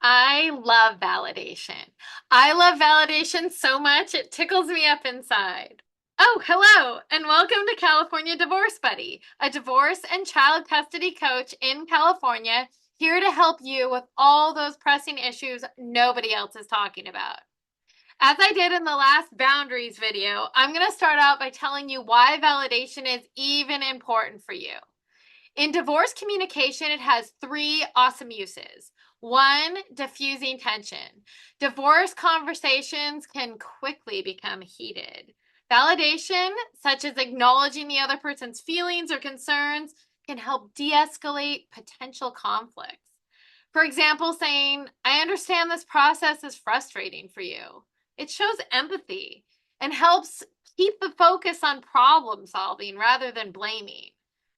I love validation. I love validation so much it tickles me up inside. Oh, hello, and welcome to California Divorce Buddy, a divorce and child custody coach in California, here to help you with all those pressing issues nobody else is talking about. As I did in the last boundaries video, I'm going to start out by telling you why validation is even important for you. In divorce communication, it has three awesome uses. One, diffusing tension. Divorce conversations can quickly become heated. Validation, such as acknowledging the other person's feelings or concerns, can help de escalate potential conflicts. For example, saying, I understand this process is frustrating for you. It shows empathy and helps keep the focus on problem solving rather than blaming.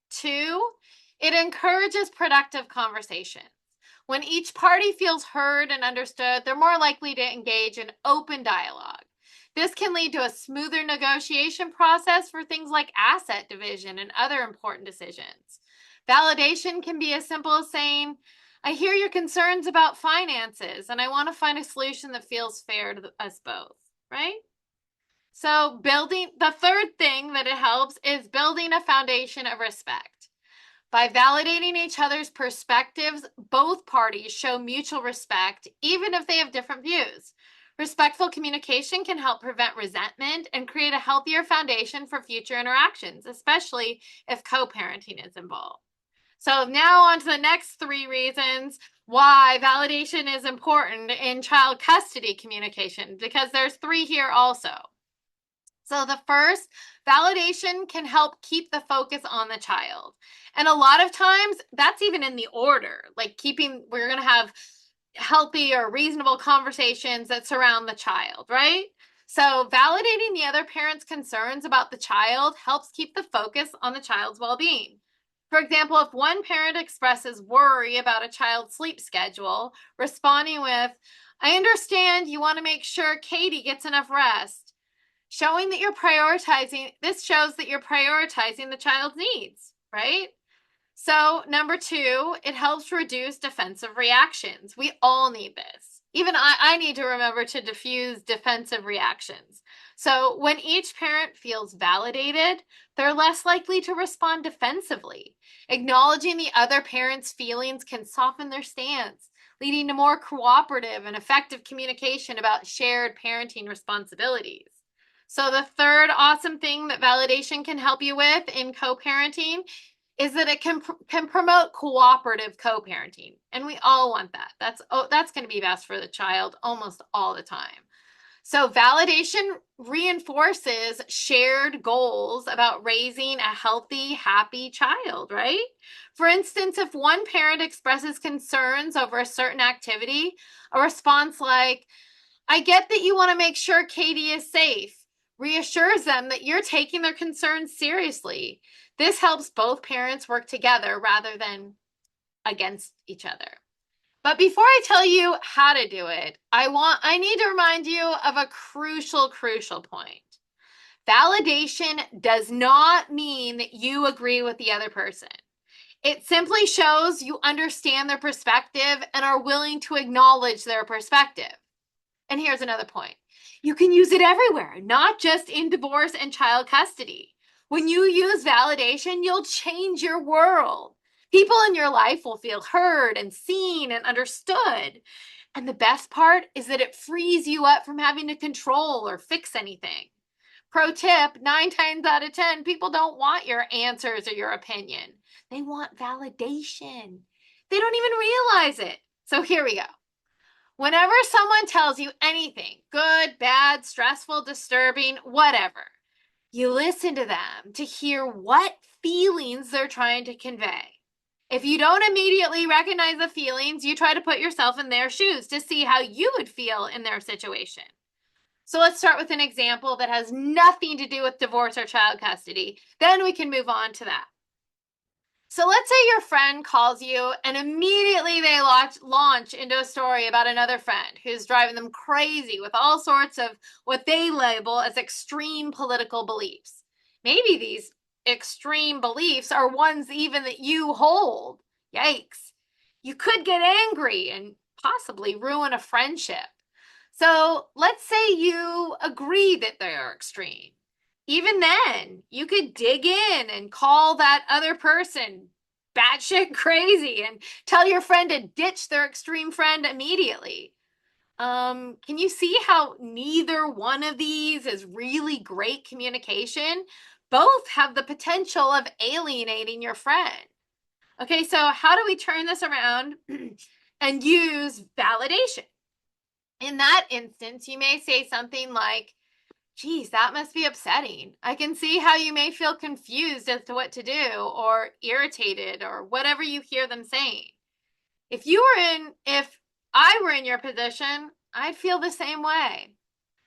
Two, it encourages productive conversations. When each party feels heard and understood, they're more likely to engage in open dialogue. This can lead to a smoother negotiation process for things like asset division and other important decisions. Validation can be as simple as saying, I hear your concerns about finances, and I want to find a solution that feels fair to us both, right? So, building the third thing that it helps is building a foundation of respect. By validating each other's perspectives, both parties show mutual respect, even if they have different views. Respectful communication can help prevent resentment and create a healthier foundation for future interactions, especially if co parenting is involved. So, now on to the next three reasons why validation is important in child custody communication, because there's three here also. So the first, validation can help keep the focus on the child. And a lot of times that's even in the order, like we're going to have healthy or reasonable conversations that surround the child, right? So validating the other parent's concerns about the child helps keep the focus on the child's well-being. For example, if one parent expresses worry about a child's sleep schedule, responding with, I understand you want to make sure Katie gets enough rest, showing that this shows that you're prioritizing the child's needs, right? So, number two, it helps reduce defensive reactions. We all need this. Even I need to remember to diffuse defensive reactions. So, when each parent feels validated, they're less likely to respond defensively. Acknowledging the other parent's feelings can soften their stance, leading to more cooperative and effective communication about shared parenting responsibilities. So, the third awesome thing that validation can help you with in co parenting is that it can promote cooperative co-parenting, and we all want that. That's going to be best for the child almost all the time. So validation reinforces shared goals about raising a healthy, happy child, right? For instance, if one parent expresses concerns over a certain activity, a response like, I get that you want to make sure Katie is safe, reassures them that you're taking their concerns seriously. This helps both parents work together rather than against each other. But before I tell you how to do it, I need to remind you of a crucial point. Validation does not mean that you agree with the other person. It simply shows you understand their perspective and are willing to acknowledge their perspective. And here's another point. You can use it everywhere, not just in divorce and child custody. When you use validation, you'll change your world. People in your life will feel heard and seen and understood. And the best part is that it frees you up from having to control or fix anything. Pro tip, 9 times out of 10, people don't want your answers or your opinion. They want validation. They don't even realize it. So here we go. Whenever someone tells you anything, good, bad, stressful, disturbing, whatever, you listen to them to hear what feelings they're trying to convey. If you don't immediately recognize the feelings, you try to put yourself in their shoes to see how you would feel in their situation. So let's start with an example that has nothing to do with divorce or child custody. Then we can move on to that. So let's say your friend calls you and immediately they launch into a story about another friend who's driving them crazy with all sorts of what they label as extreme political beliefs. Maybe these extreme beliefs are ones even that you hold. Yikes. You could get angry and possibly ruin a friendship. So let's say you agree that they are extreme. Even then, you could dig in and call that other person batshit crazy and tell your friend to ditch their extreme friend immediately. Can you see how neither one of these is really great communication? Both have the potential of alienating your friend. Okay, so how do we turn this around and use validation? In that instance, you may say something like, geez, that must be upsetting. I can see how you may feel confused as to what to do or irritated or whatever you hear them saying. If I were in your position, I'd feel the same way.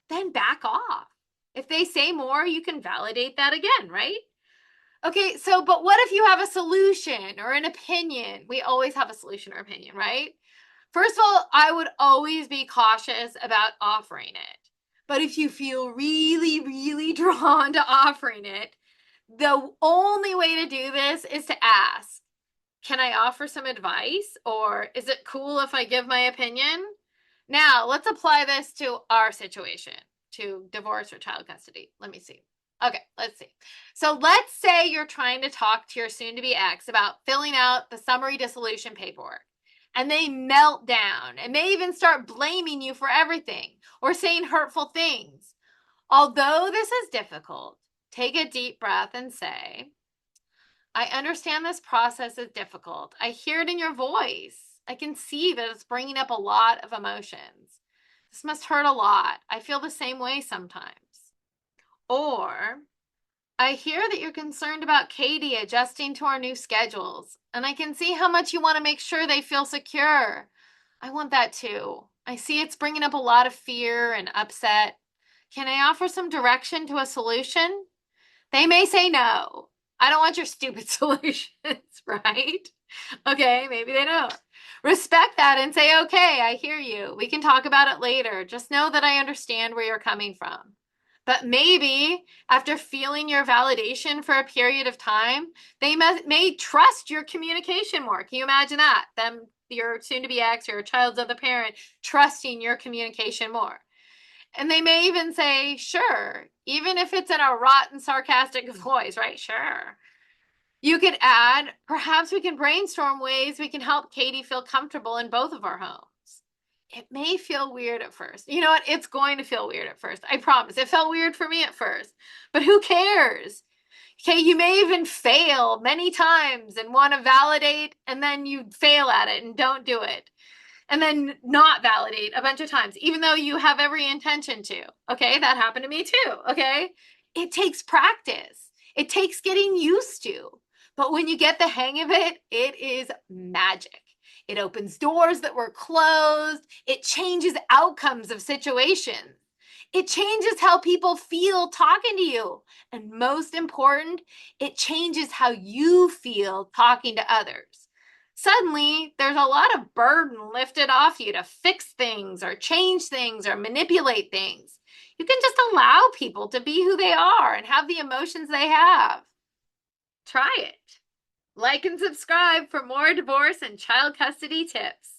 Then back off. If they say more, you can validate that again, right? Okay, so, but what if you have a solution or an opinion? We always have a solution or opinion, right? First of all, I would always be cautious about offering it. But if you feel really, really drawn to offering it, the only way to do this is to ask, can I offer some advice? Or is it cool if I give my opinion? Now, let's apply this to our situation, to divorce or child custody. Let me see. Okay, let's see. So let's say you're trying to talk to your soon-to-be ex about filling out the summary dissolution paperwork, and they melt down and may even start blaming you for everything or saying hurtful things. Although this is difficult, take a deep breath and say, I understand this process is difficult. I hear it in your voice. I can see that it's bringing up a lot of emotions. This must hurt a lot. I feel the same way sometimes. Or, I hear that you're concerned about Katie adjusting to our new schedules, and I can see how much you want to make sure they feel secure. I want that too. I see it's bringing up a lot of fear and upset. Can I offer some direction to a solution? They may say no. I don't want your stupid solutions, right? Okay, maybe they don't. Respect that and say, okay, I hear you. We can talk about it later. Just know that I understand where you're coming from. But maybe after feeling your validation for a period of time, they may trust your communication more. Can you imagine that? Them, your soon-to-be ex or your child's other parent, trusting your communication more. And they may even say, sure, even if it's in a rotten, sarcastic voice, right? Sure. You could add, perhaps we can brainstorm ways we can help Katie feel comfortable in both of our homes. It may feel weird at first. You know what? It's going to feel weird at first. I promise. It felt weird for me at first. But who cares? Okay, you may even fail many times and want to validate, and then you fail at it and don't do it. And then not validate a bunch of times, even though you have every intention to. Okay, that happened to me too. Okay, it takes practice, it takes getting used to. But when you get the hang of it, it is magic. It opens doors that were closed. It changes outcomes of situations. It changes how people feel talking to you. And most important, it changes how you feel talking to others. Suddenly, there's a lot of burden lifted off you to fix things or change things or manipulate things. You can just allow people to be who they are and have the emotions they have. Try it. Like and subscribe for more divorce and child custody tips.